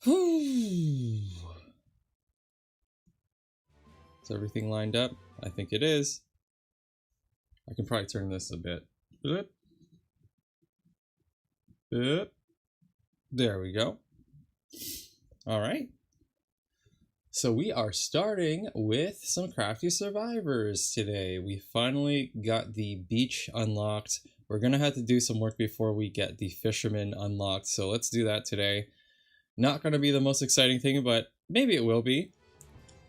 Is everything lined up? I think it is. I can probably turn this a bit. Boop. Boop. There we go. All right. So we are starting with some Crafty Survivors today. We finally got the beach unlocked. We're going to have to do some work before we get the fisherman unlocked. So let's do that today. Not going to be the most exciting thing, but maybe it will be.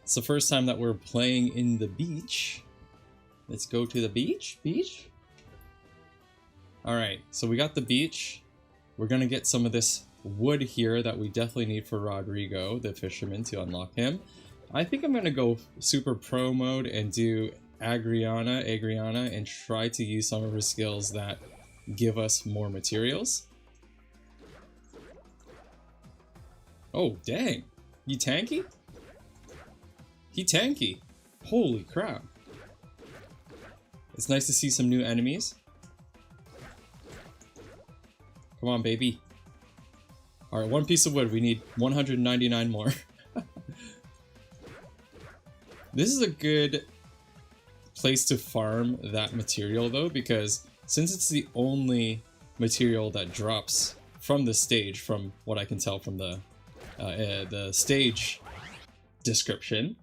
It's the first time that we're playing in the beach. Let's go to the beach. Alright, so we got the beach. We're going to get some of this wood here that we definitely need for Rodrigo, the fisherman, to unlock him. I think I'm going to go super pro mode and do Agriana, and try to use some of her skills that give us more materials. Oh, dang. You tanky? He tanky. Holy crap. It's nice to see some new enemies. Come on, baby. Alright, one piece of wood. We need 199 more. This is a good place to farm that material, though, because since it's the only material that drops from the stage, from what I can tell from the stage description,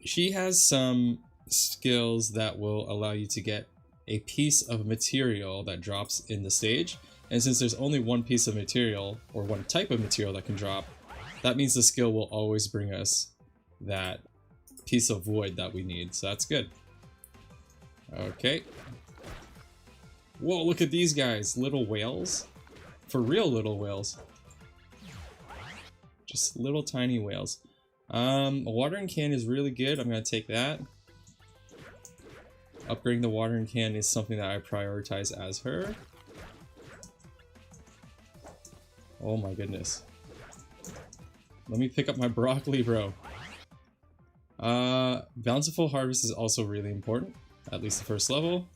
she has some skills that will allow you to get a piece of material that drops in the stage. And since there's only one piece of material, or one type of material that can drop, that means the skill will always bring us that piece of wood that we need. So that's good. Okay. Whoa, look at these guys. Little whales. For real little whales. Just little tiny whales. A watering can is really good. I'm going to take that. Upgrading the watering can is something that I prioritize as her. Oh my goodness. Let me pick up my broccoli, bro. Bountiful Harvest is also really important, at least the first level.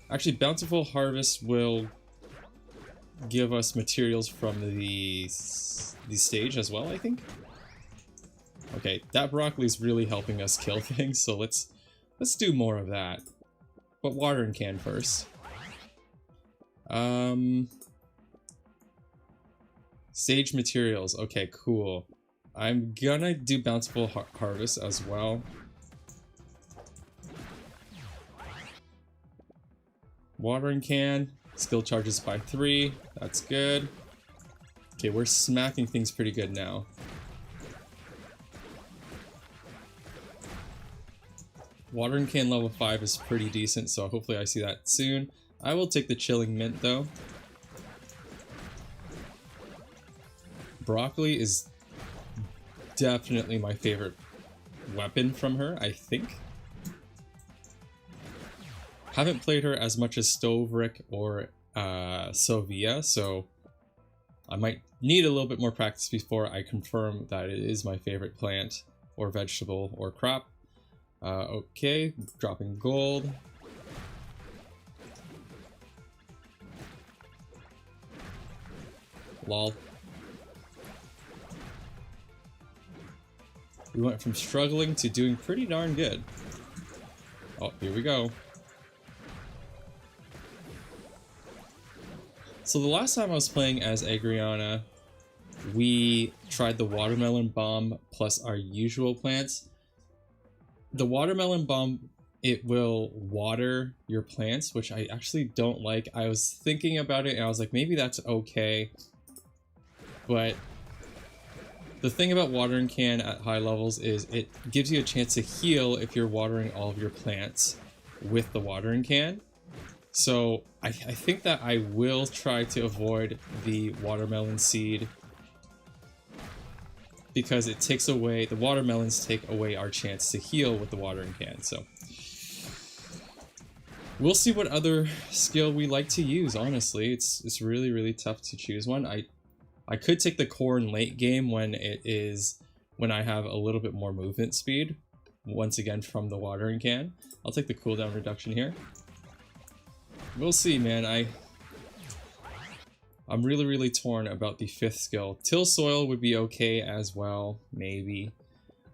Actually, Bountiful Harvest will give us materials from the stage as well, I think. Okay, that broccoli is really helping us kill things, so let's do more of that. But watering can first. Sage materials. Okay, cool. I'm gonna do Bountiful Harvest as well. Watering can. Skill charges by 3. That's good. Okay, we're smacking things pretty good now. Watering can level 5 is pretty decent, so hopefully I see that soon. I will take the chilling mint though. Broccoli is definitely my favorite weapon from her, I think. Haven't played her as much as Stovrick or Sylvia, so I might need a little bit more practice before I confirm that it is my favorite plant or vegetable or crop. Okay, dropping gold. Lol. We went from struggling to doing pretty darn good. Oh, here we go. So the last time I was playing as Agriana, we tried the watermelon bomb plus our usual plants. The watermelon bomb, it will water your plants, which I actually don't like. I was thinking about it and I was like, maybe that's okay. But the thing about watering can at high levels is it gives you a chance to heal if you're watering all of your plants with the watering can. So I think that I will try to avoid the watermelon seed because it takes away, the watermelons take away our chance to heal with the watering can. So we'll see what other skill we like to use, honestly. It's really, really tough to choose one. I could take the corn late game when I have a little bit more movement speed, once again from the watering can. I'll take the cooldown reduction here. We'll see, man. I'm really torn about the 5th skill. Till soil would be okay as well, maybe.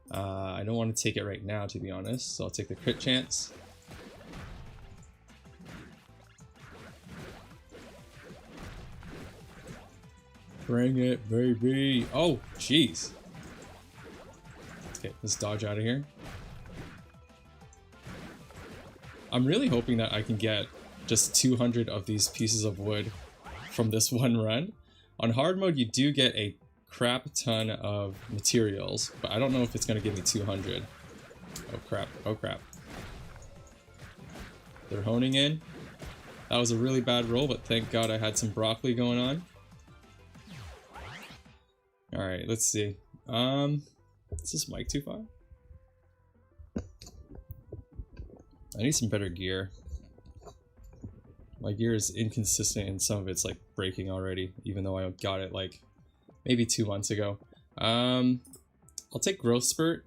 I don't want to take it right now, to be honest, so I'll take the crit chance. Bring it, baby! Oh, jeez! Okay, let's dodge out of here. I'm really hoping that I can get just 200 of these pieces of wood from this one run. On hard mode, you do get a crap ton of materials, but I don't know if it's going to give me 200. Oh crap, oh crap. They're honing in. That was a really bad roll, but thank God I had some broccoli going on. Alright, let's see. Is this mic too far? I need some better gear. My gear is inconsistent and some of it's like breaking already, even though I got it like maybe 2 months ago. I'll take Growth Spurt.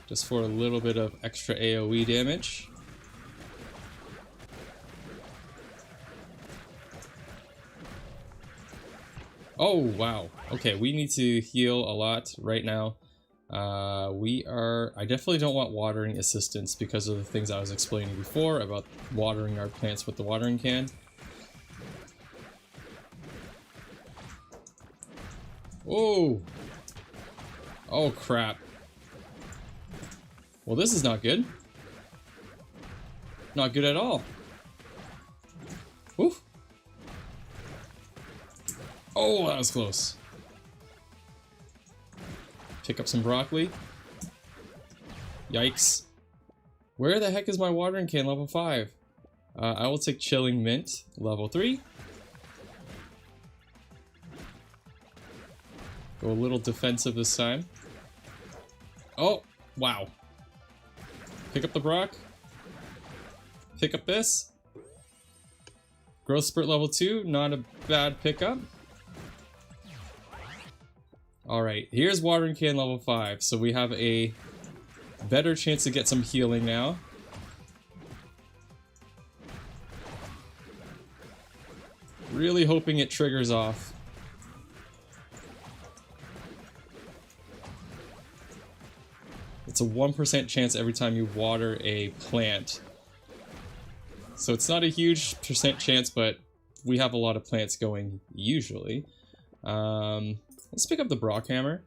Just for a little bit of extra AoE damage. Oh, wow. Okay, we need to heal a lot right now. I definitely don't want watering assistance because of the things I was explaining before about watering our plants with the watering can. Oh! Oh, crap. Well, this is not good. Not good at all. Oof. Oh, that was close. Pick up some broccoli. Yikes. Where the heck is my watering can level 5? I will take Chilling Mint level 3. Go a little defensive this time. Oh, wow. Pick up the Brock. Pick up this. Growth Spurt level 2, not a bad pickup. Alright, here's Watering Can level 5, so we have a better chance to get some healing now. Really hoping it triggers off. It's a 1% chance every time you water a plant. So it's not a huge percent chance, but we have a lot of plants going usually. Let's pick up the Brockhammer.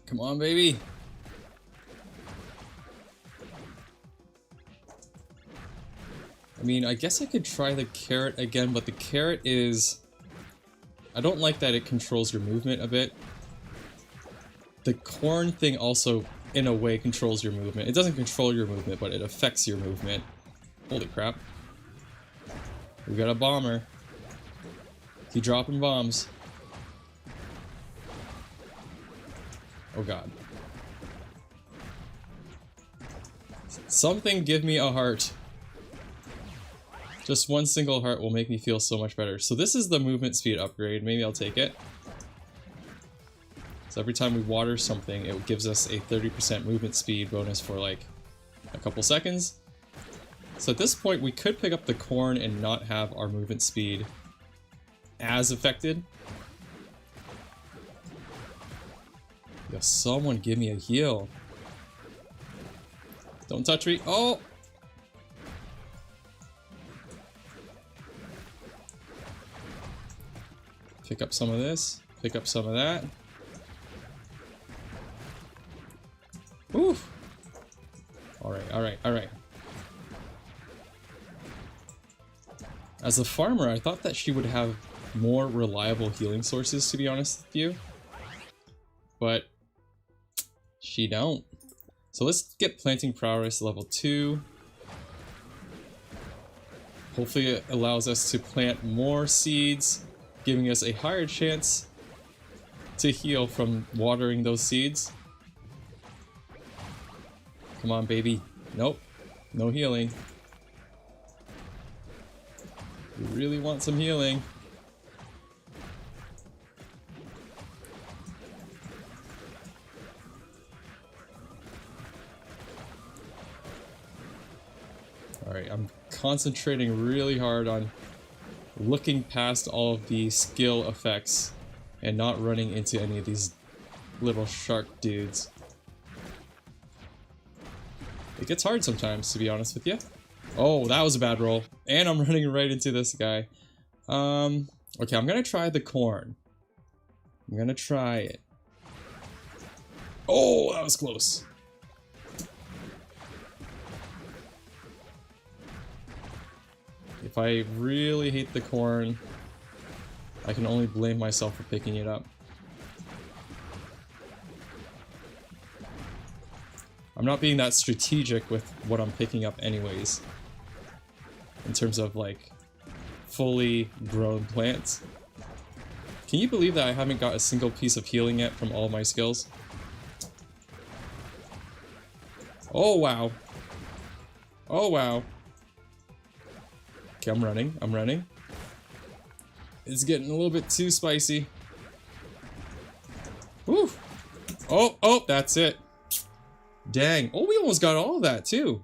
Come on, baby. I mean, I guess I could try the carrot again, but the carrot is... I don't like that it controls your movement a bit. The corn thing also, in a way, controls your movement. It doesn't control your movement, but it affects your movement. Holy crap. We got a bomber. Keep dropping bombs. Oh god. Something give me a heart. Just one single heart will make me feel so much better. So this is the movement speed upgrade. Maybe I'll take it. So every time we water something, it gives us a 30% movement speed bonus for like a couple seconds. So at this point, we could pick up the corn and not have our movement speed as affected. Yo, someone give me a heal. Don't touch me. Oh! Pick up some of this. Pick up some of that. Oof. Alright, alright, alright. As a farmer, I thought that she would have more reliable healing sources, to be honest with you. But she don't. So let's get Planting Prowess level 2. Hopefully it allows us to plant more seeds, giving us a higher chance to heal from watering those seeds. Come on, baby. Nope. No healing. We really want some healing. Alright, I'm concentrating really hard on looking past all of the skill effects and not running into any of these little shark dudes. It gets hard sometimes, to be honest with you. Oh, that was a bad roll. And I'm running right into this guy. Okay, I'm gonna try the corn. I'm gonna try it. Oh, that was close. If I really hate the corn, I can only blame myself for picking it up. I'm not being that strategic with what I'm picking up anyways. In terms of like fully grown plants. Can you believe that I haven't got a single piece of healing yet from all my skills? Oh wow. Oh wow. Okay, I'm running. It's getting a little bit too spicy. Woo! Oh, that's it. Dang. Oh, we almost got all of that too.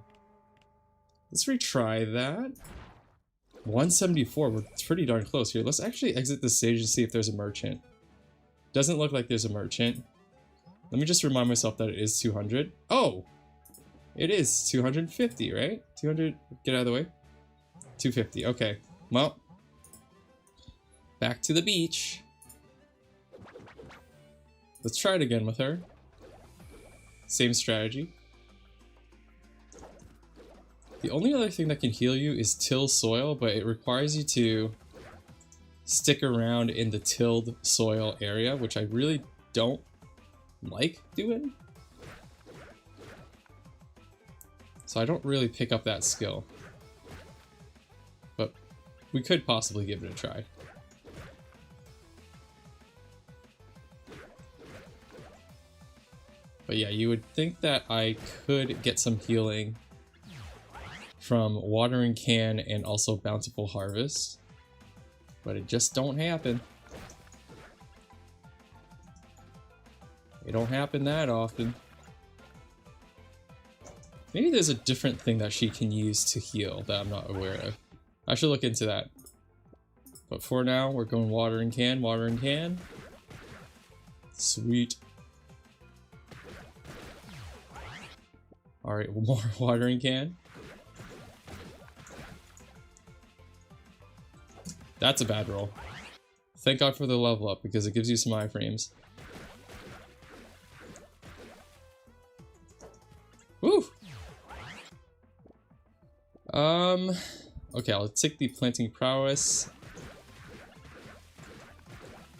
Let's retry that. 174, we're pretty darn close here. Let's actually exit the stage and see if there's a merchant. Doesn't look like there's a merchant. Let me just remind myself that it is 200. Oh! It is 250, right? 200, get out of the way. 250, okay. Well, back to the beach. Let's try it again with her. Same strategy. The only other thing that can heal you is till soil, but it requires you to stick around in the tilled soil area, which I really don't like doing. So I don't really pick up that skill. But we could possibly give it a try. But yeah, you would think that I could get some healing from watering can and also bountiful harvest, but it just don't happen. It don't happen that often. Maybe there's a different thing that she can use to heal that I'm not aware of. I should look into that. But for now, we're going watering can. Sweet. Alright, one more watering can. That's a bad roll. Thank God for the level up, because it gives you some iframes. Woo! Okay, I'll take the planting prowess.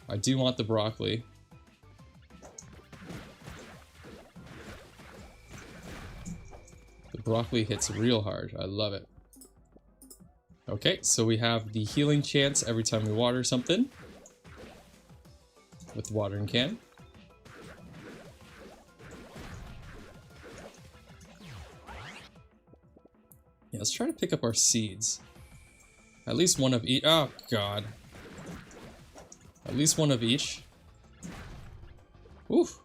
I do want the broccoli. The broccoli hits real hard. I love it. Okay, so we have the healing chance every time we water something. With the watering can. Yeah, let's try to pick up our seeds. At least one of each. Oh, God. At least one of each. Oof.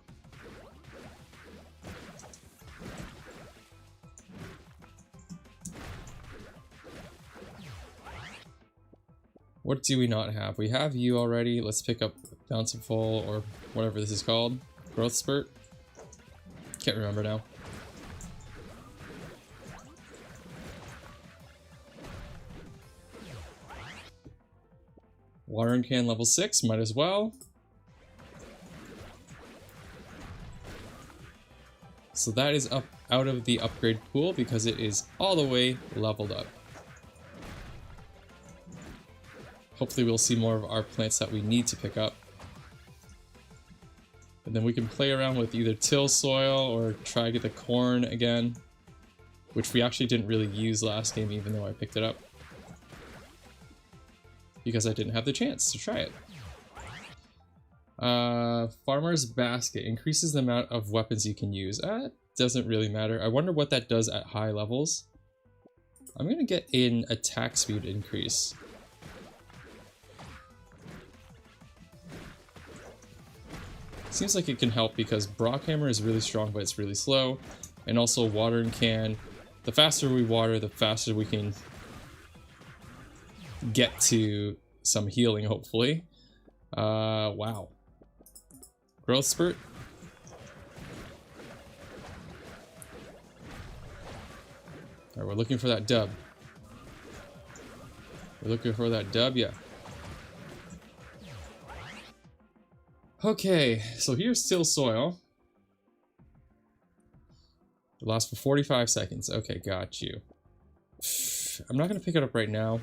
What do we not have? We have you already. Let's pick up Bountiful or whatever this is called. Growth Spurt. Can't remember now. Watering can level 6, might as well. So that is up out of the upgrade pool because it is all the way leveled up. Hopefully we'll see more of our plants that we need to pick up. And then we can play around with either till soil or try to get the corn again. Which we actually didn't really use last game even though I picked it up. Because I didn't have the chance to try it. Farmer's Basket increases the amount of weapons you can use. Doesn't really matter. I wonder what that does at high levels. I'm gonna get an attack speed increase. Seems like it can help because Brockhammer is really strong but it's really slow. And also Watering Can The faster we water, the faster we can get to some healing, hopefully. Wow. Growth spurt. Alright, we're looking for that dub. We're looking for that dub, yeah. Okay, so here's Till Soil. It lasts for 45 seconds. Okay, got you. I'm not going to pick it up right now.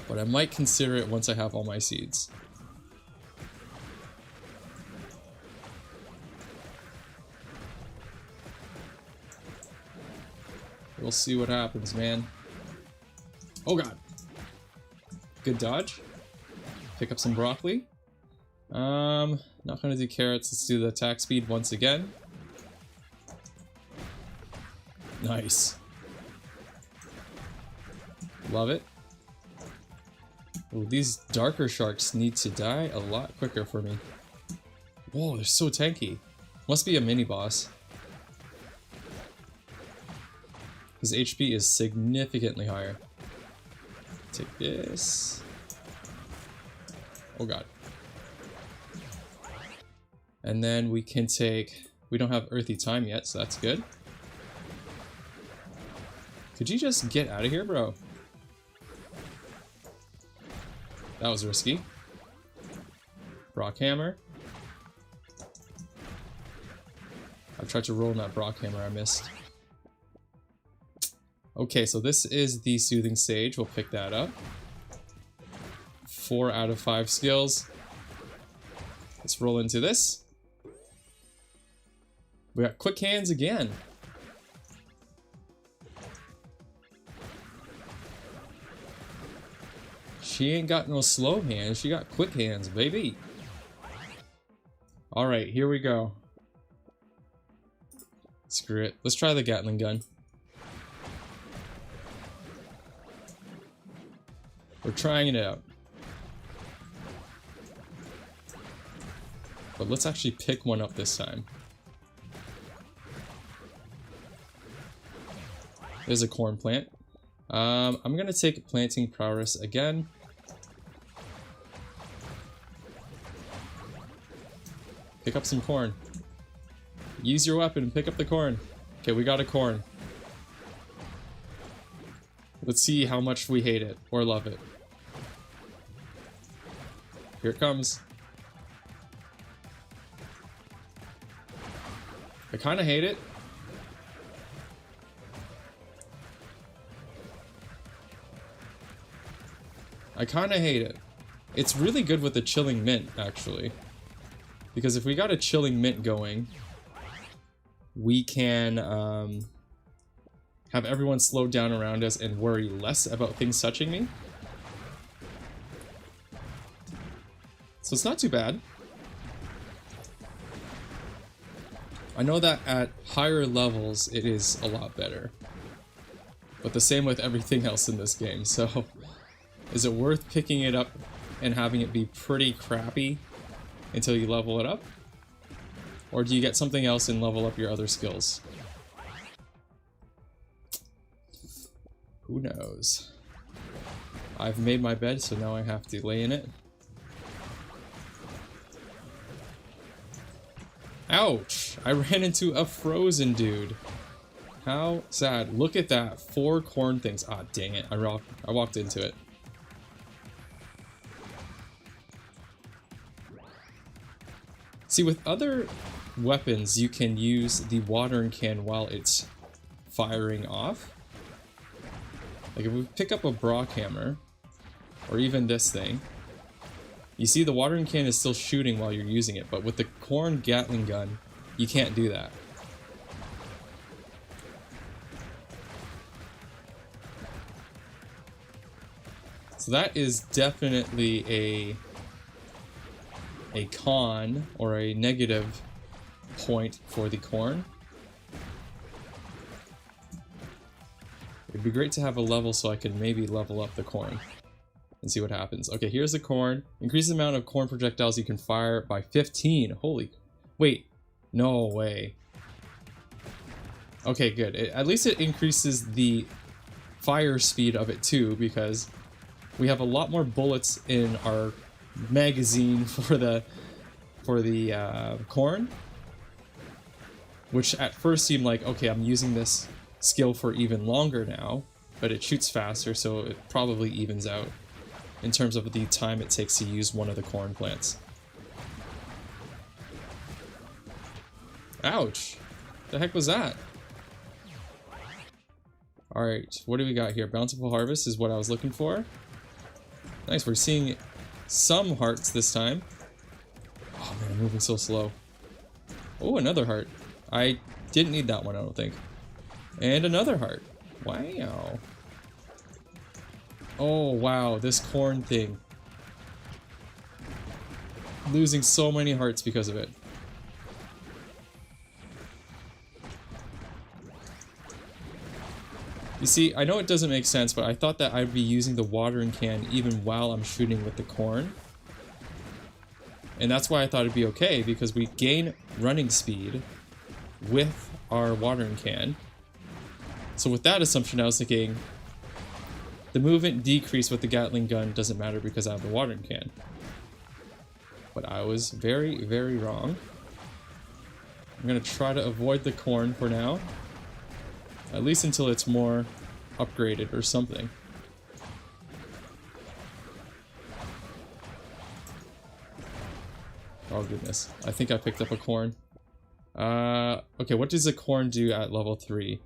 But I might consider it once I have all my seeds. We'll see what happens, man. Oh god. Good dodge. Pick up some broccoli. Not gonna do carrots. Let's do the attack speed once again. Nice. Love it. Oh, these darker sharks need to die a lot quicker for me. Whoa, they're so tanky. Must be a mini boss. His HP is significantly higher. Take this. Oh god. And then we can take... We don't have Earthy Time yet, so that's good. Could you just get out of here, bro? That was risky. Brock Hammer. I tried to roll in that Brock Hammer, I missed. Okay, so this is the Soothing Sage. We'll pick that up. 4 out of 5 skills. Let's roll into this. We got Quick Hands again. She ain't got no slow hands, she got quick hands, baby. Alright, here we go. Screw it. Let's try the Gatling gun. We're trying it out. But let's actually pick one up this time. There's a corn plant. I'm gonna take Planting Prowess again. Pick up some corn. Use your weapon and pick up the corn. Okay, we got a corn. Let's see how much we hate it or love it. Here it comes. I kind of hate it. I kind of hate it. It's really good with the Chilling Mint, actually. Because if we got a Chilling Mint going, we can have everyone slow down around us and worry less about things touching me. So it's not too bad. I know that at higher levels it is a lot better. But the same with everything else in this game, so... Is it worth picking it up and having it be pretty crappy until you level it up? Or do you get something else and level up your other skills? Who knows? I've made my bed, so now I have to lay in it. Ouch! I ran into a frozen dude. How sad. Look at that. 4 corn things. Ah, dang it. I walked into it. See, with other weapons, you can use the watering can while it's firing off. Like if we pick up a Brock Hammer, or even this thing, you see the watering can is still shooting while you're using it, but with the corn Gatling gun, you can't do that. So that is definitely a con or a negative point for the corn. It'd be great to have a level so I could maybe level up the corn and see what happens. Okay, here's the corn. Increase the amount of corn projectiles you can fire by 15. Holy... Wait. No way. Okay, good. At least it increases the fire speed of it too, because we have a lot more bullets in our magazine for the corn, which at first seemed like, okay, I'm using this skill for even longer now, but it shoots faster, so it probably evens out in terms of the time it takes to use one of the corn plants. Ouch! The heck was that? Alright, what do we got here? Bountiful Harvest is what I was looking for. Nice, we're seeing some hearts this time. Oh man, I'm moving so slow. Oh, another heart. I didn't need that one, I don't think. And another heart. Wow. Oh wow, this corn thing. Losing so many hearts because of it. You see, I know it doesn't make sense, but I thought that I'd be using the watering can even while I'm shooting with the corn. And that's why I thought it'd be okay, because we gain running speed with our watering can. So with that assumption, I was thinking the movement decrease with the Gatling gun doesn't matter because I have the watering can. But I was very, very wrong. I'm gonna try to avoid the corn for now. At least until it's more upgraded or something. Oh goodness, I think I picked up a corn. Okay, what does a corn do at level 3?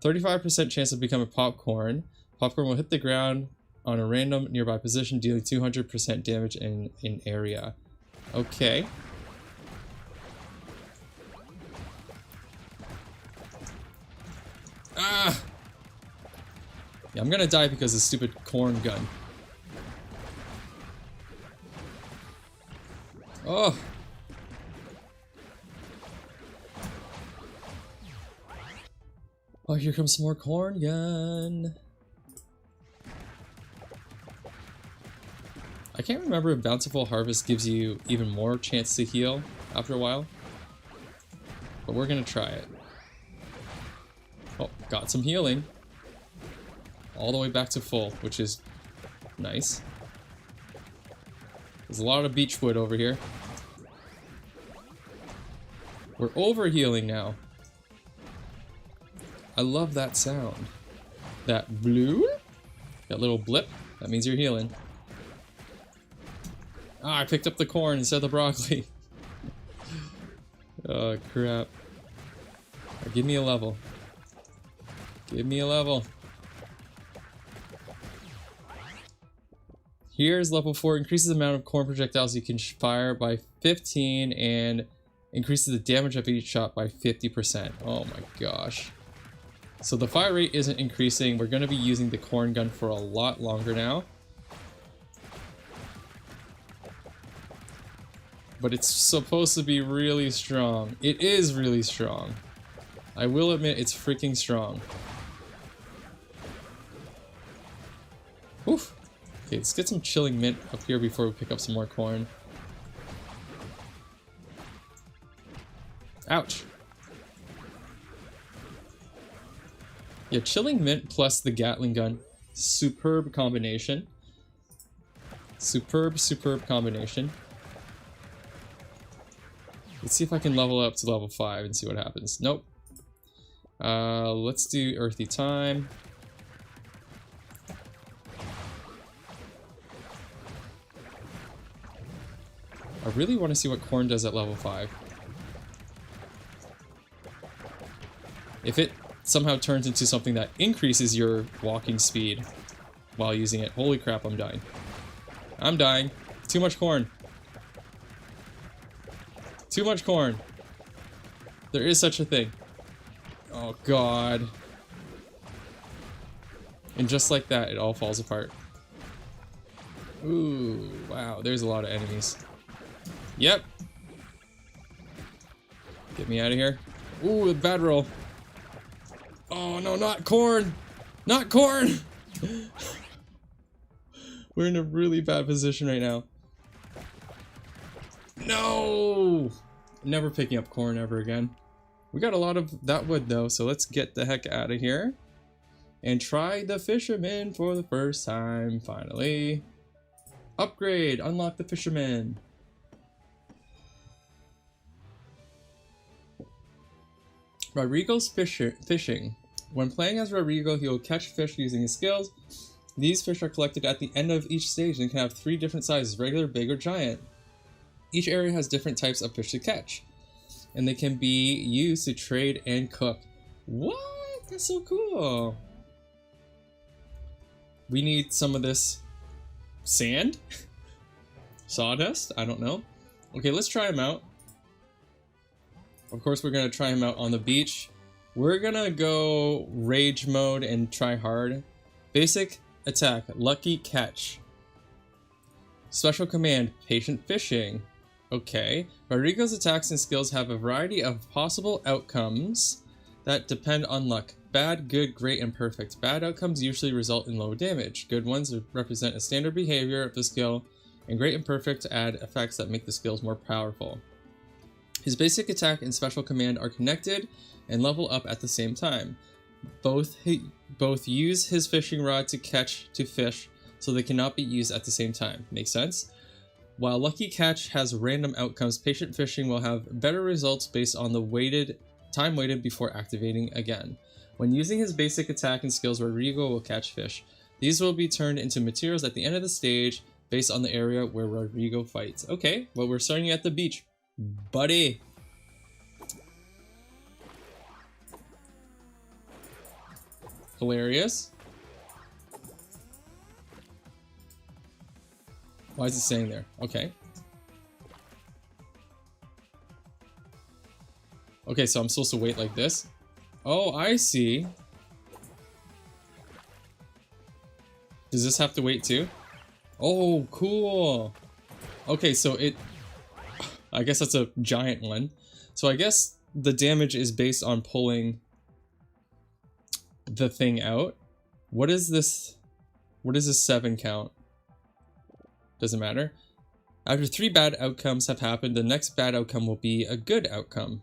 35% chance of becoming popcorn. Popcorn will hit the ground on a random nearby position, dealing 200% damage in area. Okay. Ah! Yeah, I'm gonna die because of the stupid corn gun. Oh! Oh, here comes some more corn gun. I can't remember if Bountiful Harvest gives you even more chance to heal after a while. But we're gonna try it. Oh, got some healing. All the way back to full, which is nice. There's a lot of beech wood over here. We're over healing now. I love that sound. That blue? That little blip. That means you're healing. Ah, I picked up the corn instead of the broccoli. Oh, crap. Give me a level. Give me a level. Here's level 4. Increases the amount of corn projectiles you can fire by 15 and increases the damage of each shot by 50%. Oh my gosh. So the fire rate isn't increasing. We're going to be using the corn gun for a lot longer now. But it's supposed to be really strong. It is really strong. I will admit it's freaking strong. Oof. Okay, let's get some chilling mint up here before we pick up some more corn. Ouch. Yeah, chilling mint plus the Gatling gun. Superb combination. Superb, superb combination. Let's see if I can level up to level 5 and see what happens. Nope. Let's do Earthy Time. I really want to see what corn does at level 5. If it somehow turns into something that increases your walking speed while using it. Holy crap, I'm dying. I'm dying. Too much corn. Too much corn. There is such a thing. Oh god. And just like that, it all falls apart. Ooh, wow, there's a lot of enemies. Yep. Get me out of here. Ooh, a bad roll. Oh no, not corn! Not corn! We're in a really bad position right now. No! Never picking up corn ever again. We got a lot of that wood though, so let's get the heck out of here. And try the fisherman for the first time, finally. Upgrade! Unlock the fisherman! Rodrigo's fishing. When playing as Rodrigo, he will catch fish using his skills. These fish are collected at the end of each stage and can have 3 different sizes, regular, big, or giant. Each area has different types of fish to catch, and they can be used to trade and cook. What? That's so cool! We need some of this sand? Sawdust? I don't know. Okay, let's try him out. Of course, we're going to try him out on the beach. We're going to go rage mode and try hard. Basic attack, lucky catch. Special command, patient fishing. Okay. Rodrigo's attacks and skills have a variety of possible outcomes that depend on luck. Bad, good, great, and perfect. Bad outcomes usually result in low damage. Good ones represent a standard behavior of the skill, and great and perfect add effects that make the skills more powerful. His basic attack and special command are connected and level up at the same time. Both use his fishing rod to fish, so they cannot be used at the same time. Makes sense? While Lucky Catch has random outcomes, Patient Fishing will have better results based on the time waited before activating again. When using his basic attack and skills, Rodrigo will catch fish. These will be turned into materials at the end of the stage based on the area where Rodrigo fights. Okay, well, we're starting at the beach. Buddy! Hilarious. Why is it saying there? Okay. Okay, so I'm supposed to wait like this? Oh, I see. Does this have to wait too? Oh, cool. Okay, so I guess that's a giant one. So I guess the damage is based on pulling the thing out. What is this? What is this 7 count? Doesn't matter. After 3 bad outcomes have happened, the next bad outcome will be a good outcome.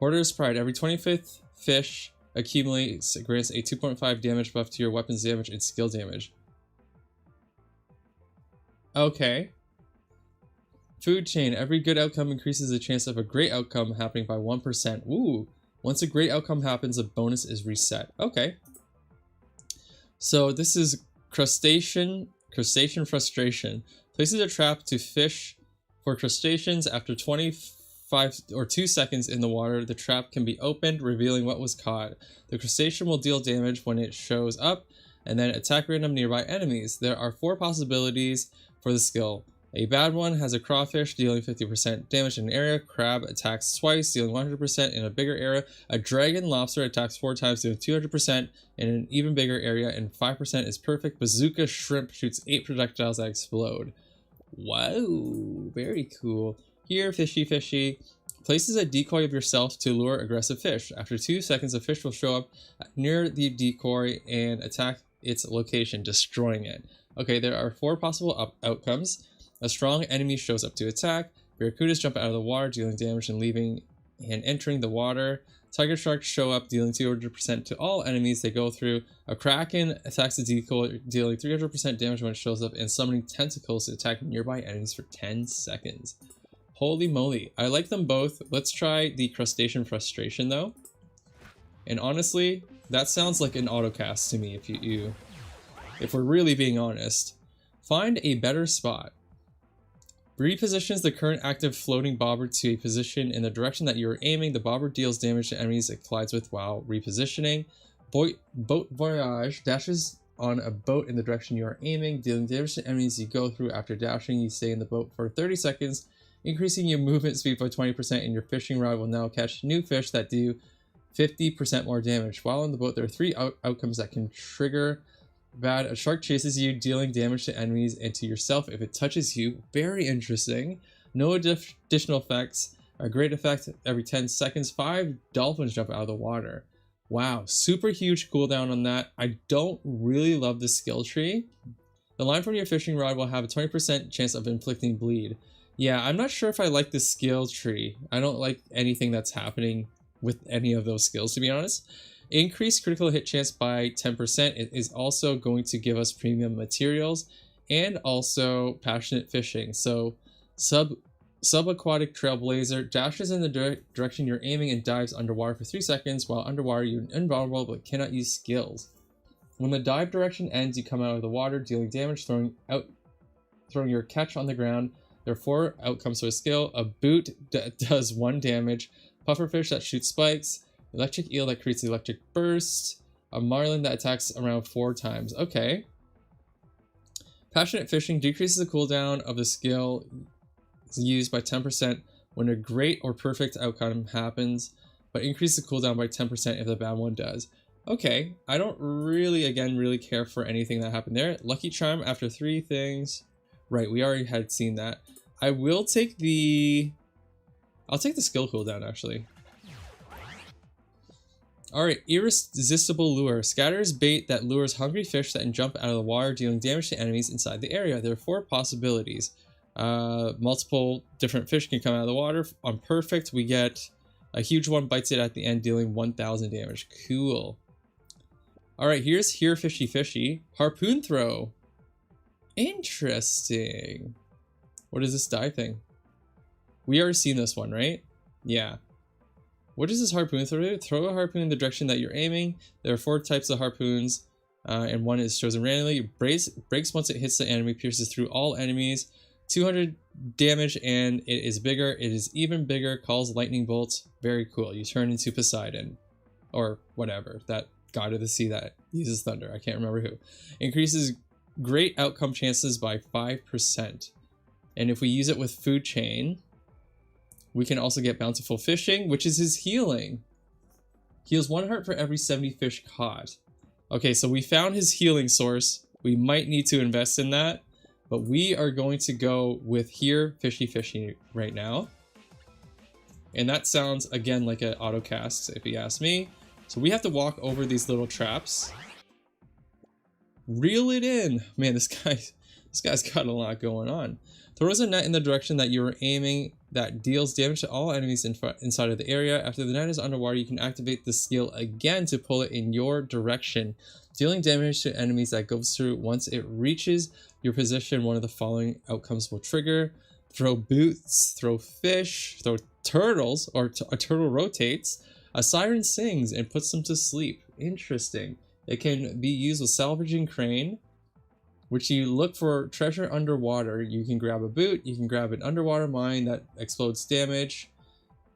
Hoarder's Pride. Every 25th fish accumulates grants a 2.5 damage buff to your weapon's damage and skill damage. Okay. Food chain. Every good outcome increases the chance of a great outcome happening by 1%. Ooh. Once a great outcome happens, a bonus is reset. Okay. So this is Crustacean Frustration. Places a trap to fish for crustaceans. After 25 or 2 seconds in the water, the trap can be opened, revealing what was caught. The crustacean will deal damage when it shows up, and then attack random nearby enemies. There are 4 possibilities for the skill. A bad one has a crawfish dealing 50% damage in an area. Crab attacks twice, dealing 100% in a bigger area. A dragon lobster attacks 4 times, dealing 200% in an even bigger area, and 5% is perfect. Bazooka shrimp shoots 8 projectiles that explode. Wow, very cool. Here, fishy. Places a decoy of yourself to lure aggressive fish. After 2 seconds, a fish will show up near the decoy and attack its location, destroying it. Okay, there are 4 possible outcomes. A strong enemy shows up to attack. Barracudas jump out of the water, dealing damage and leaving and entering the water. Tiger sharks show up, dealing 200% to all enemies they go through. A kraken attacks the decoy, dealing 300% damage when it shows up, and summoning tentacles to attack nearby enemies for 10 seconds. Holy moly, I like them both. Let's try the Crustacean Frustration though. And honestly, that sounds like an autocast to me if we're really being honest. Find a better spot. Repositions the current active floating bobber to a position in the direction that you are aiming. The bobber deals damage to enemies it collides with while repositioning. Boat Voyage dashes on a boat in the direction you are aiming, dealing damage to enemies you go through. After dashing, you stay in the boat for 30 seconds, increasing your movement speed by 20%, and your fishing rod will now catch new fish that do 50% more damage. While in the boat, there are 3 outcomes that can trigger. Bad, a shark chases you, dealing damage to enemies and to yourself if it touches you. Very interesting. No additional effects. A great effect every 10 seconds. 5 dolphins jump out of the water. Wow, super huge cooldown on that. I don't really love the skill tree. The line from your fishing rod will have a 20% chance of inflicting bleed. Yeah, I'm not sure if I like the skill tree. I don't like anything that's happening with any of those skills, to be honest. Increase critical hit chance by 10%. It is also going to give us premium materials and also passionate fishing. So subaquatic trailblazer dashes in the direction you're aiming and dives underwater for 3 seconds. While underwater, you're invulnerable but cannot use skills. When the dive direction ends, you come out of the water, dealing damage, throwing your catch on the ground. There are 4 outcomes to a skill. A boot does 1 damage. Pufferfish that shoots spikes. Electric eel that creates electric burst. A marlin that attacks around 4 times. Okay. Passionate fishing decreases the cooldown of the skill used by 10% when a great or perfect outcome happens, but increases the cooldown by 10% if the bad one does. Okay, I don't really care for anything that happened there. Lucky Charm after 3 things. Right, we already had seen that. I will take the... I'll take the skill cooldown, actually. Alright, Irresistible Lure. Scatters bait that lures hungry fish that can jump out of the water, dealing damage to enemies inside the area. There are 4 possibilities. Multiple different fish can come out of the water. On perfect, we get a huge one bites it at the end, dealing 1000 damage. Cool. Alright, here's Here Fishy Fishy. Harpoon Throw. Interesting. What is this dive thing? We already seen this one, right? Yeah. What does this harpoon throw? Throw a harpoon in the direction that you're aiming. There are 4 types of harpoons, and one is chosen randomly. It breaks once it hits the enemy, pierces through all enemies. 200 damage, and it is bigger. It is even bigger. Calls lightning bolts. Very cool. You turn into Poseidon, or whatever, that god of the sea that uses thunder. I can't remember who. Increases great outcome chances by 5%. And if we use it with food chain, we can also get bountiful fishing, which is his healing. Heals 1 heart for every 70 fish caught. Okay, so we found his healing source. We might need to invest in that, but we are going to go with Here Fishy Fishy right now. And that sounds, again, like an autocast, if you ask me. So we have to walk over these little traps. Reel it in. Man, this guy's got a lot going on. Throws a net in the direction that you are aiming that deals damage to all enemies inside of the area. After the net is underwater, you can activate the skill again to pull it in your direction, dealing damage to enemies that goes through. Once it reaches your position, one of the following outcomes will trigger. Throw boots, throw fish, throw turtles, or a turtle rotates. A siren sings and puts them to sleep. Interesting. It can be used with salvaging crane, which you look for treasure underwater. You can grab a boot, you can grab an underwater mine that explodes damage,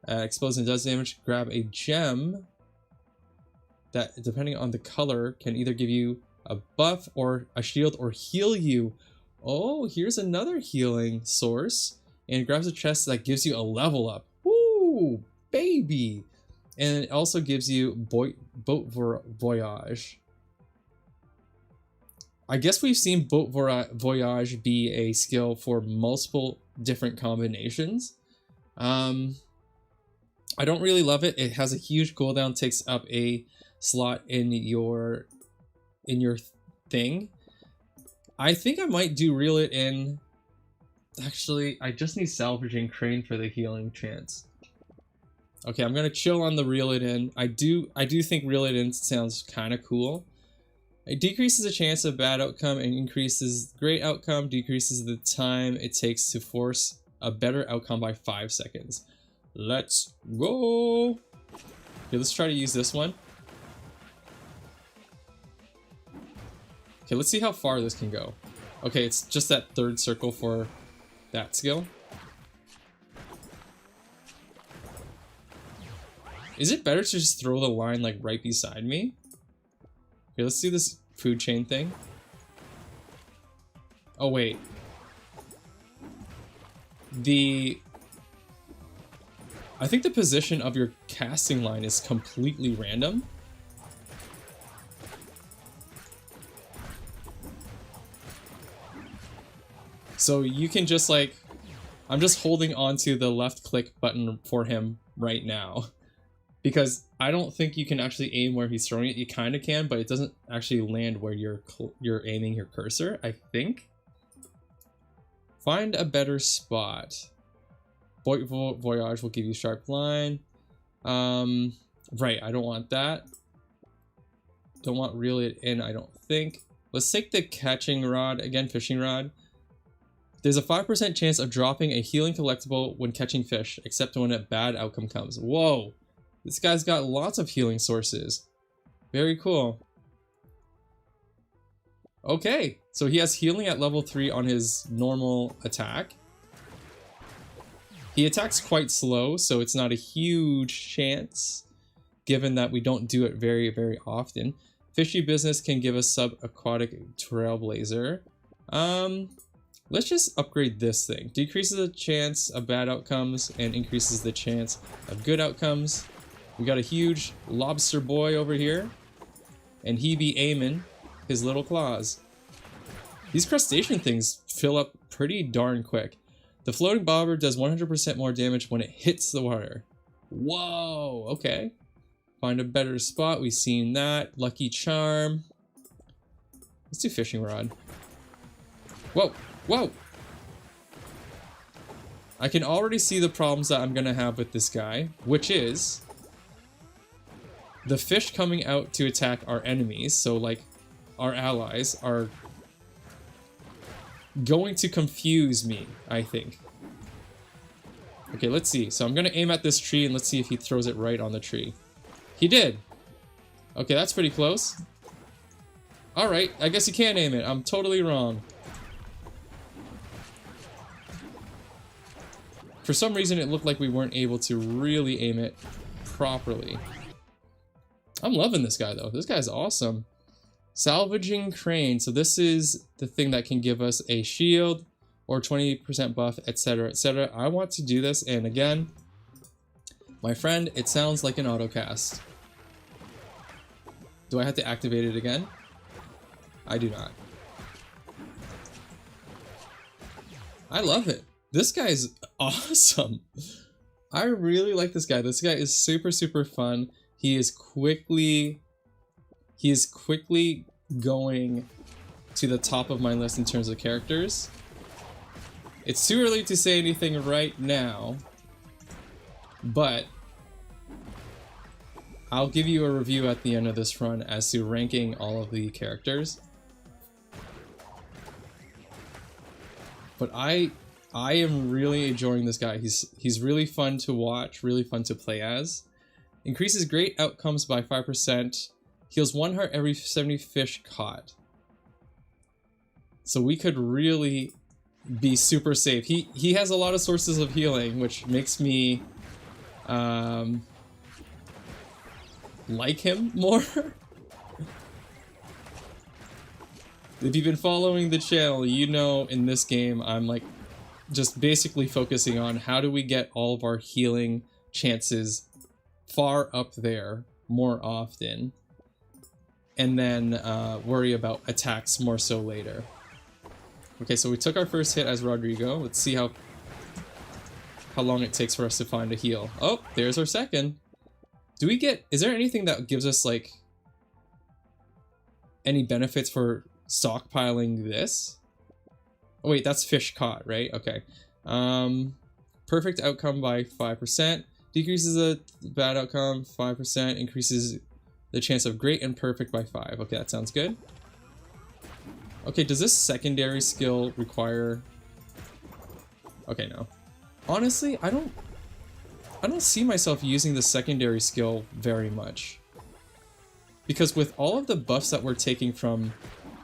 explodes and does damage. Grab a gem that, depending on the color, can either give you a buff or a shield or heal you. Oh, here's another healing source. And it grabs a chest that gives you a level up. Woo, baby! And it also gives you boat voyage. I guess we've seen boat voyage be a skill for multiple different combinations. I don't really love it. It has a huge cooldown, takes up a slot in your thing. I think I might do Reel It In. Actually, I just need Salvaging Crane for the healing chance. Okay, I'm gonna chill on the Reel It In. I do think Reel It In sounds kind of cool. It decreases the chance of bad outcome and increases great outcome, decreases the time it takes to force a better outcome by 5 seconds. Let's go! Okay, let's try to use this one. Okay, let's see how far this can go. Okay, it's just that 3rd circle for that skill. Is it better to just throw the line like right beside me? Okay, let's do this food chain thing. Oh, wait. I think the position of your casting line is completely random. So you can just like... I'm just holding onto the left click button for him right now. Because I don't think you can actually aim where he's throwing it. You kind of can, but it doesn't actually land where you're aiming your cursor, I think. Find a better spot. Voyage will give you sharp line. Right, I don't want that. Don't want reel it in, I don't think. Let's take the catching rod, again, fishing rod. There's a 5% chance of dropping a healing collectible when catching fish, except when a bad outcome comes. Whoa, this guy's got lots of healing sources. Very cool. Okay, so he has healing at level 3 on his normal attack. He attacks quite slow, so it's not a huge chance, given that we don't do it very, very often. Fishy Business can give us Sub-Aquatic Trailblazer. Let's just upgrade this thing. Decreases the chance of bad outcomes and increases the chance of good outcomes. We got a huge lobster boy over here, and he be aiming his little claws. These crustacean things fill up pretty darn quick. The floating bobber does 100% more damage when it hits the water. Whoa, okay. Find a better spot, we've seen that. Lucky Charm. Let's do fishing rod. Whoa, whoa! I can already see the problems that I'm gonna have with this guy, which is the fish coming out to attack our enemies, so like our allies, are going to confuse me, I think. Okay, let's see. So I'm gonna aim at this tree and let's see if he throws it right on the tree. He did! Okay, that's pretty close. Alright, I guess you can't aim it. I'm totally wrong. For some reason, it looked like we weren't able to really aim it properly. I'm loving this guy, though. This guy's awesome. Salvaging Crane. So this is the thing that can give us a shield or 20% buff, etc., etc. I want to do this, and again, my friend, it sounds like an autocast. Do I have to activate it again? I do not. I love it. This guy's awesome. I really like this guy. This guy is super, super fun. He is quickly going to the top of my list in terms of characters. It's too early to say anything right now, but I'll give you a review at the end of this run as to ranking all of the characters. But I am really enjoying this guy. He's really fun to watch, really fun to play as. Increases great outcomes by 5%. Heals 1 heart every 70 fish caught. So we could really be super safe. He has a lot of sources of healing, which makes me like him more. If you've been following the channel, you know in this game I'm like just basically focusing on how do we get all of our healing chances far up there more often, and then worry about attacks more so later. Okay, so we took our first hit as Rodrigo. Let's see how long it takes for us to find a heal. Oh, there's our second. Do we get... Is there anything that gives us, like, any benefits for stockpiling this? Oh, wait, that's fish caught, right? Okay. Perfect outcome by 5%. Decreases the bad outcome 5%. Increases the chance of great and perfect by 5. Okay, that sounds good. Okay, does this secondary skill require... Okay, no. Honestly, I don't see myself using the secondary skill very much. Because with all of the buffs that we're taking from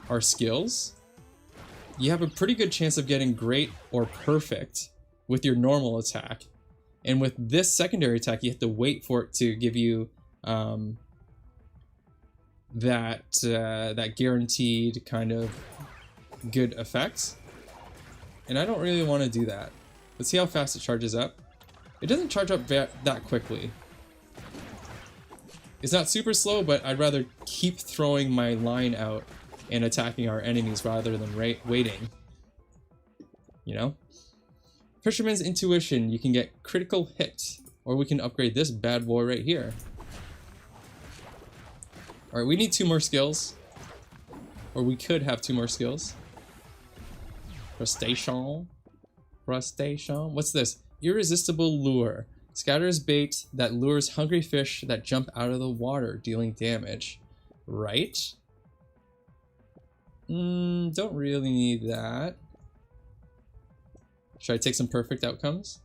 our skills, you have a pretty good chance of getting great or perfect with your normal attack. And with this secondary attack, you have to wait for it to give you that guaranteed kind of good effects. And I don't really want to do that. Let's see how fast it charges up. It doesn't charge up that quickly. It's not super slow, but I'd rather keep throwing my line out and attacking our enemies rather than waiting. You know? Fisherman's Intuition, you can get critical hit, or we can upgrade this bad boy right here. Alright, we need 2 more skills. Or we could have 2 more skills. Crustacean. Crustacean. What's this? Irresistible Lure. Scatters bait that lures hungry fish that jump out of the water, dealing damage. Right? Don't really need that. Should I take some perfect outcomes?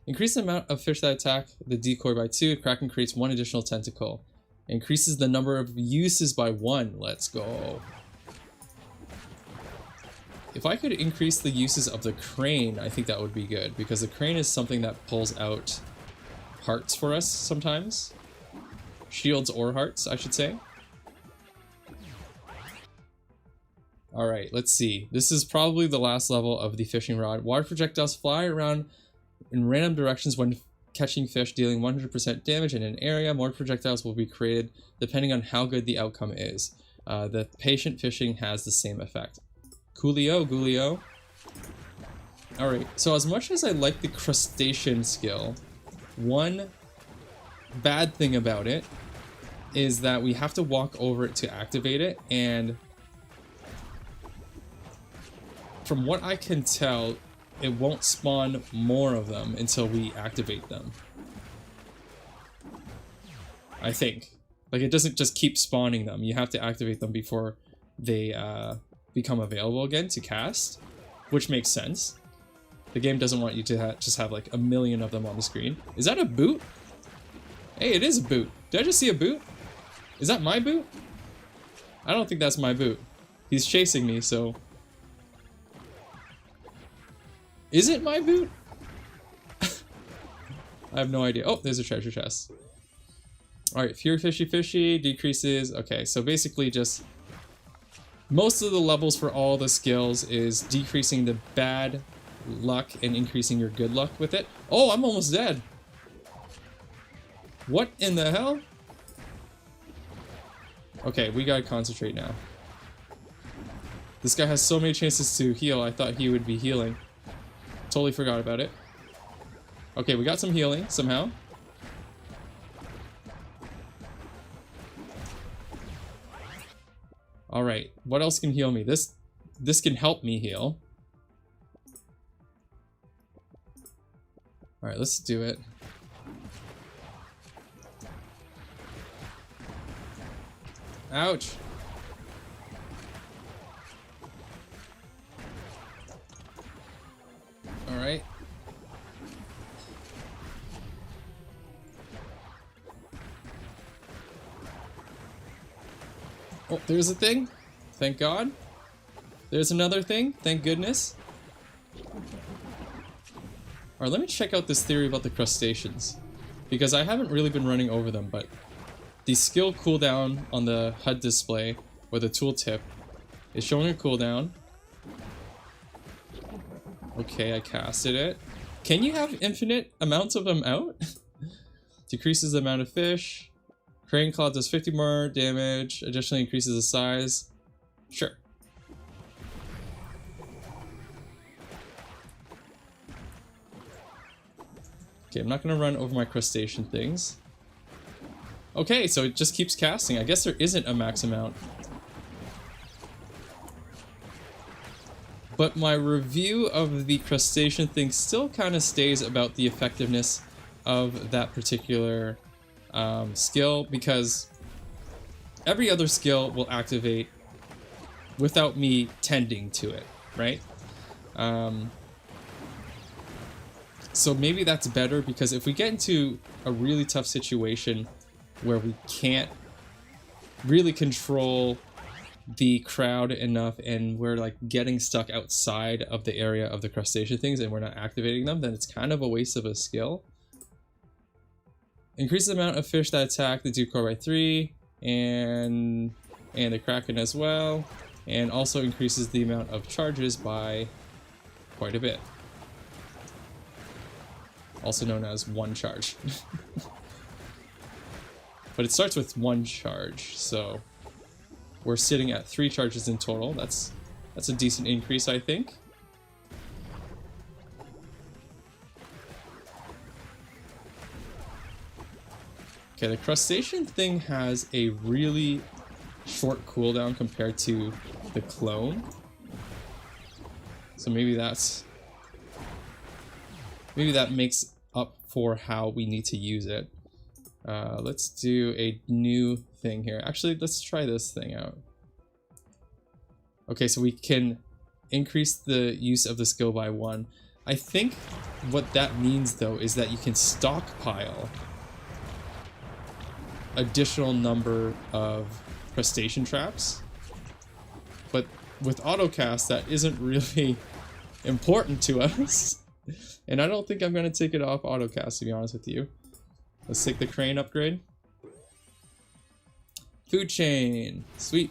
Increase the amount of fish that attack the decoy by 2. Kraken creates 1 additional tentacle. Increases the number of uses by 1. Let's go. If I could increase the uses of the crane, I think that would be good, because the crane is something that pulls out hearts for us sometimes. Shields or hearts, I should say. Alright, let's see. This is probably the last level of the fishing rod. Water projectiles fly around in random directions when catching fish, dealing 100% damage in an area. More projectiles will be created depending on how good the outcome is. The patient fishing has the same effect. Coolio, Gulio. Alright, so as much as I like the crustacean skill, one bad thing about it is that we have to walk over it to activate it, and from what I can tell, it won't spawn more of them until we activate them. I think. Like, it doesn't just keep spawning them. You have to activate them before they become available again to cast, which makes sense. The game doesn't want you to just have like a million of them on the screen. Is that a boot? Hey, it is a boot. Did I just see a boot? Is that my boot? I don't think that's my boot. He's chasing me, so... Is it my boot? I have no idea. Oh, there's a treasure chest. Alright, Fury Fishy Fishy decreases. Okay, so basically just... most of the levels for all the skills is decreasing the bad luck and increasing your good luck with it. Oh, I'm almost dead. What in the hell? Okay, we gotta concentrate now. This guy has so many chances to heal. I thought he would be healing. Totally forgot about it. Okay, we got some healing somehow. Alright, what else can heal me? This can help me heal. Alright, let's do it. Ouch! Alright. Oh, there's a thing. Thank God. There's another thing. Thank goodness. Alright, let me check out this theory about the crustaceans. Because I haven't really been running over them, but the skill cooldown on the HUD display, or the tooltip, is showing a cooldown. Okay, I casted it. Can you have infinite amounts of them out? Decreases the amount of fish. Crane Claw does 50 more damage. Additionally increases the size. Sure. Okay, I'm not going to run over my crustacean things. Okay, so it just keeps casting. I guess there isn't a max amount. But my review of the crustacean thing still kind of stays about the effectiveness of that particular skill, because every other skill will activate without me tending to it, right? So maybe that's better, because if we get into a really tough situation where we can't really control the crowd enough and we're like getting stuck outside of the area of the crustacean things and we're not activating them, then it's kind of a waste of a skill. Increase the amount of fish that attack the decoy by 3 and the Kraken as well, and also increases the amount of charges by quite a bit. Also known as 1 charge. But it starts with 1 charge, so we're sitting at 3 charges in total. That's a decent increase, I think. Okay, the crustacean thing has a really short cooldown compared to the clone. So maybe that's maybe that makes up for how we need to use it. Let's do a new thing here. Actually, let's try this thing out. Okay, so we can increase the use of the skill by 1. I think what that means though is that you can stockpile additional number of crustacean traps, but with autocast that isn't really important to us, and I don't think I'm going to take it off autocast, to be honest with you. Let's take the crane upgrade. Food chain, sweet.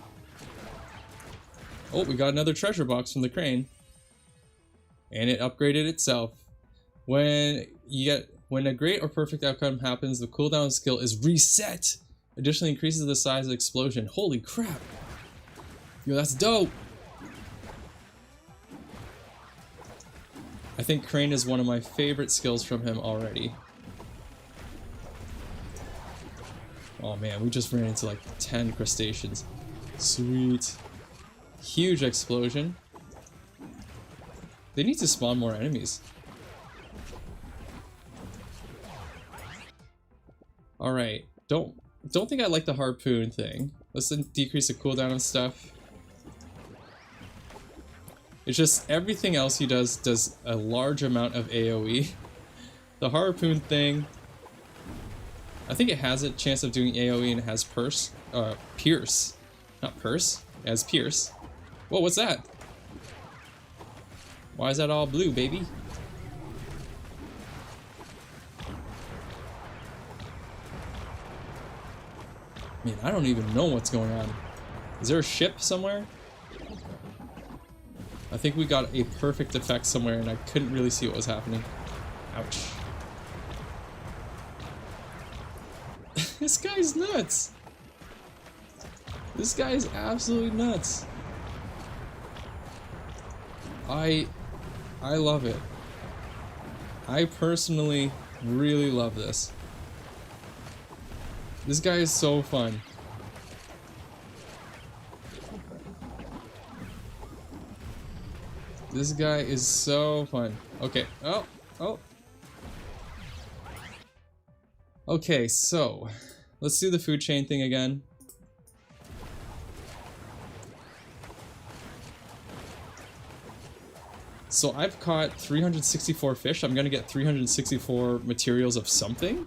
Oh, we got another treasure box from the crane, and it upgraded itself. When a great or perfect outcome happens, the cooldown skill is reset. Additionally, increases the size of the explosion. Holy crap! Yo, that's dope. I think crane is one of my favorite skills from him already. Oh man, we just ran into like 10 crustaceans. Sweet. Huge explosion. They need to spawn more enemies. Alright, don't think I like the harpoon thing. Let's decrease the cooldown and stuff. It's just everything else he does a large amount of AoE. The harpoon thing, I think it has a chance of doing AoE and it has pierce. Not purse, it has pierce. Whoa, what's that? Why is that all blue, baby? Man, I don't even know what's going on. Is there a ship somewhere? I think we got a perfect effect somewhere and I couldn't really see what was happening. Ouch. This guy's nuts. This guy is absolutely nuts. I love it. I personally really love this. This guy is so fun. This guy is so fun. Okay. Oh. Okay, so let's do the food chain thing again. So I've caught 364 fish. I'm gonna get 364 materials of something.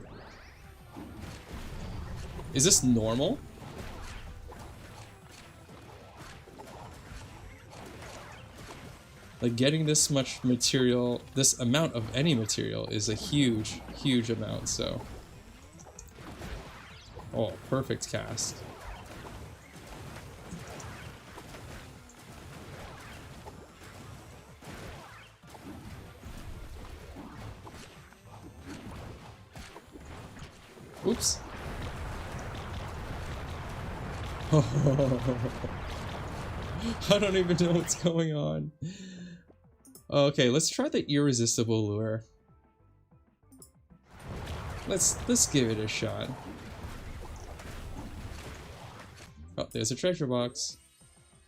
Is this normal? Like, getting this much material, this amount of any material is a huge, huge amount, so. Oh, perfect cast. Oops. I don't even know what's going on. Okay, let's try the irresistible lure. Let's give it a shot. Oh, there's a treasure box.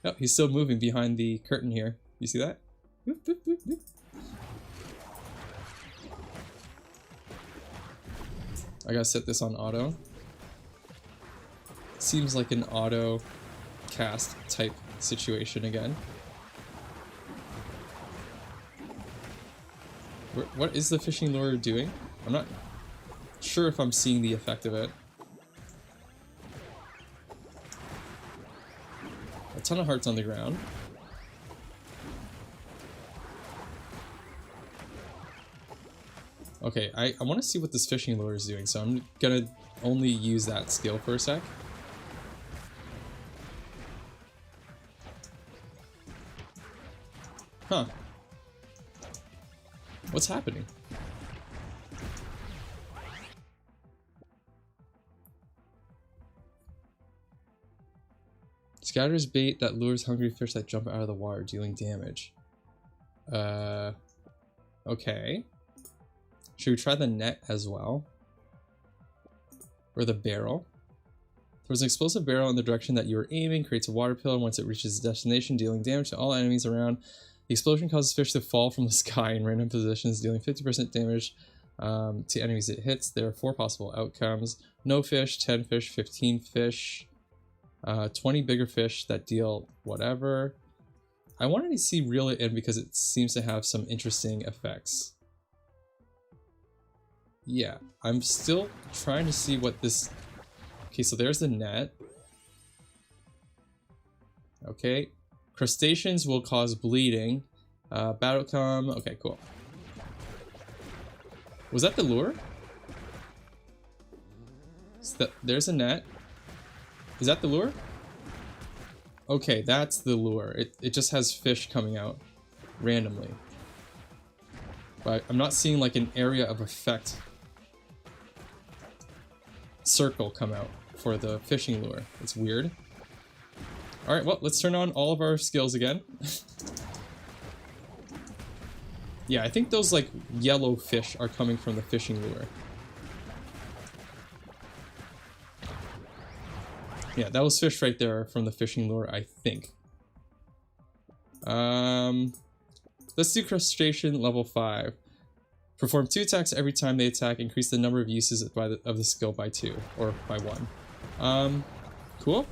Oh, he's still moving behind the curtain here. You see that? Boop, boop, boop, boop. I gotta set this on auto. Seems like an auto cast type situation again. What is the fishing lure doing? I'm not sure if I'm seeing the effect of it. A ton of hearts on the ground. Okay, I want to see what this fishing lure is doing, so I'm gonna only use that skill for a sec. Huh. What's happening? Scatters bait that lures hungry fish that jump out of the water, dealing damage. Okay. Should we try the net as well? Or the barrel? Throws an explosive barrel in the direction that you are aiming, creates a water pillar once it reaches its destination, dealing damage to all enemies around. The explosion causes fish to fall from the sky in random positions, dealing 50% damage to enemies it hits. There are 4 possible outcomes. No fish, 10 fish, 15 fish, 20 bigger fish that deal whatever. I wanted to see Reel It In because it seems to have some interesting effects. Yeah, I'm still trying to see what this... Okay, so there's the net. Okay. Crustaceans will cause bleeding. Battlecom... Okay, cool. Was that the lure? There's a net. Is that the lure? Okay, that's the lure. It just has fish coming out randomly. But I'm not seeing like an area of effect circle come out for the fishing lure. It's weird. Alright, well, let's turn on all of our skills again. Yeah, I think those like yellow fish are coming from the fishing lure. Yeah, that was fish right there from the fishing lure, I think. Let's do Crustacean level 5. Perform 2 attacks every time they attack. Increase the number of uses of the skill by 2 or by 1. Cool.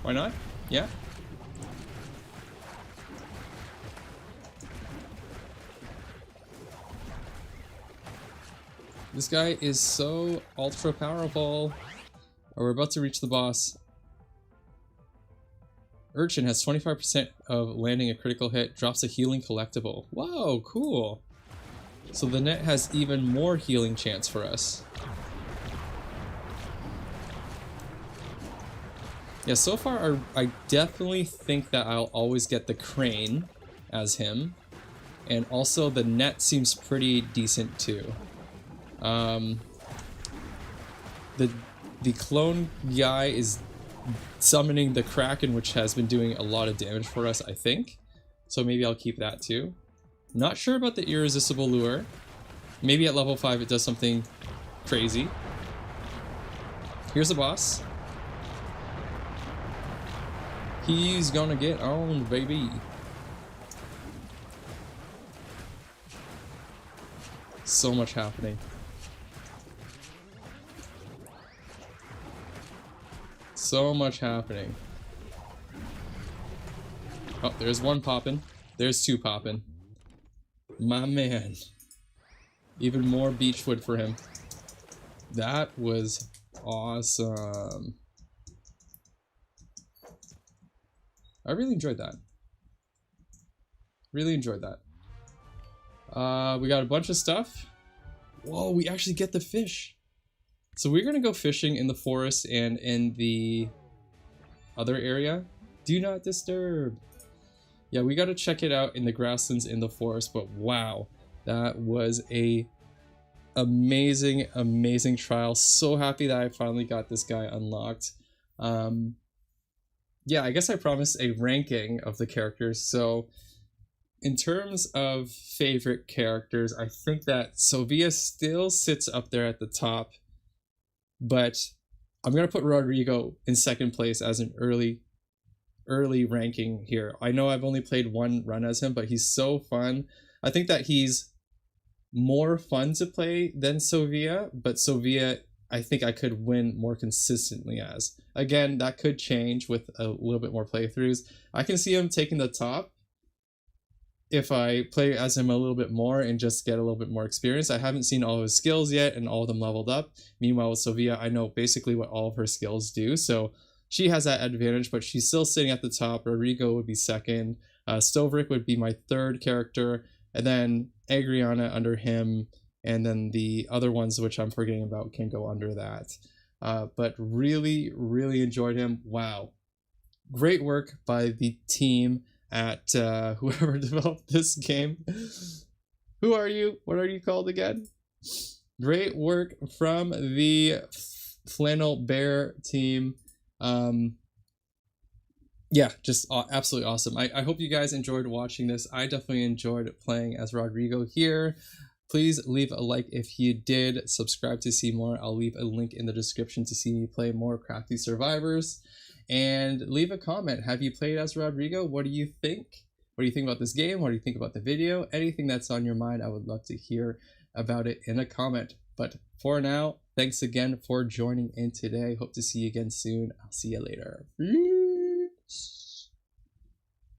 Why not? Yeah. This guy is so ultra powerful. Oh, we're about to reach the boss. Urchin has 25% of landing a critical hit, drops a healing collectible. Whoa, cool. So the net has even more healing chance for us. Yeah, so far I definitely think that I'll always get the crane as him. And also the net seems pretty decent too. The clone guy is summoning the Kraken, which has been doing a lot of damage for us, I think. So maybe I'll keep that too. Not sure about the irresistible lure. Maybe at level 5 it does something crazy. Here's the boss. He's gonna get on, baby. So much happening. So much happening. Oh, there's one popping. There's 2 popping. My man. Even more beechwood for him. That was awesome. I really enjoyed that. Really enjoyed that. We got a bunch of stuff. Whoa, we actually get the fish. So we're gonna go fishing in the forest and in the other area. Do not disturb. Yeah, we gotta check it out in the grasslands in the forest, but wow, that was a amazing, amazing trial. So happy that I finally got this guy unlocked. Yeah, I guess I promised a ranking of the characters. So in terms of favorite characters, I think that Sylvia still sits up there at the top. But I'm going to put Rodrigo in second place as an early ranking here. I know I've only played one run as him, but he's so fun. I think that he's more fun to play than Sylvia, but Sylvia, I think I could win more consistently as. Again, that could change with a little bit more playthroughs. I can see him taking the top if I play as him a little bit more and just get a little bit more experience. I haven't seen all of his skills yet and all of them leveled up. Meanwhile, with Sylvia, I know basically what all of her skills do, so she has that advantage, but she's still sitting at the top. Rodrigo would be second. Stovrick would be my third character, and then Agriana under him, and then the other ones which I'm forgetting about can go under that. But really, really enjoyed him. Wow. Great work by the team at whoever developed this game. Who are you? What are you called again? Great work from the Flannel Bear team. Yeah, just absolutely awesome. I hope you guys enjoyed watching this. I definitely enjoyed playing as Rodrigo here. Please leave a like if you did. Subscribe to see more. I'll leave a link in the description to see me play more Crafty Survivors. And leave a comment. Have you played as Rodrigo? What do you think? What do you think about this game? What do you think about the video? Anything that's on your mind, I would love to hear about it in a comment. But for now, thanks again for joining in today. Hope to see you again soon. I'll see you later. Peace.